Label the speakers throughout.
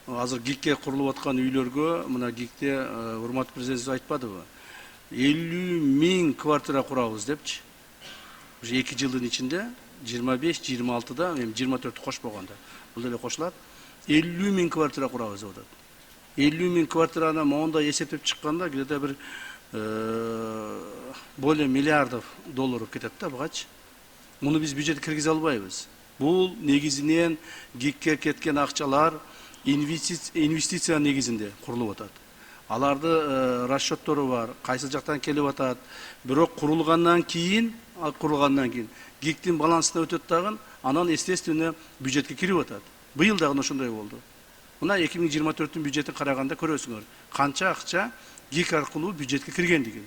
Speaker 1: азыр ГИКке курулуп аткан үйлөргө мына ГИКте урматтуу президентибиз айтпадыбы? 50.000 квартира курабыз депчи. Уже 2 жылдын ичинде 25-26да, эми 24 кошпогондо. Бул эле кошулат. 50.000 квартира курабыз деп атат. 50.000 квартираны мондай эсептеп чыкканда где-то бир более миллиардов долларов кетет да бугачы. Муну биз бюджетке киргизе албайбыз. Бул негизинен ГИКке кеткен акчалар инвестиция негизинде курулуп атат. Аларды расчеттору бар, кайсы жактан келип атат. Бирок курулгандан кийин ГИКтин балансына өтөт дагы, анан естественно бюджетке кирип атат. Быйыл дагы ошондой болду. Мына 2024 бюджетин караганда көрөсүңөр, канча акча ГИК аркылуу бюджетке киргендигин.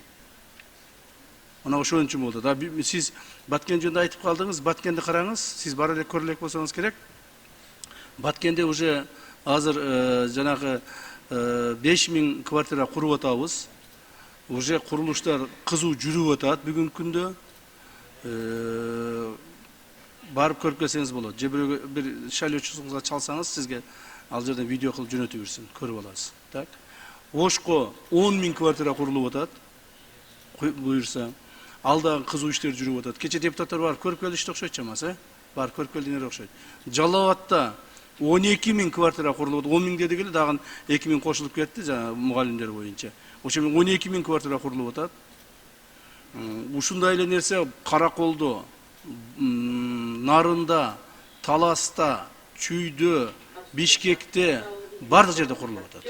Speaker 1: Мына ошон үчүн болду. Да сиз Баткен жөнүндө айтып калдыңыз, Баткенди караңыз, сиз бара элек көрө элек болсоңуз керек. Баткенде уже азыр жанагы 5.000 квартира куруп атабыз. Уже курулуштар кызуу жүрүп атат бүгүнкү күндө. Барып көрүп келсеңиз болот. Же бир шайлоочуңузга чалсаңыз, сизге ал жерден видео кылып жөнөтүп берсин, көрүп аласыз. Так. Ошко 10.000 квартира курулуп атат. Буюрса, алда кызуу иштер жүрүп атат. Кече депутаттар барып көрүп келишти окшойт чамасы, барып көрүп келдиңер окшойт. Жалал Абадта 12.000 квартира курулуп атат. 10.000 дедик эле, дагы 2.000 кошулуп кетти жана мугалимдер боюнча. Ошо 12.000 квартира курулуп атат. Ушундай эле нерсе Караколдо, Нарында, Таласта, Чүйдө, Бишкекте бардык жерде курулуп атат.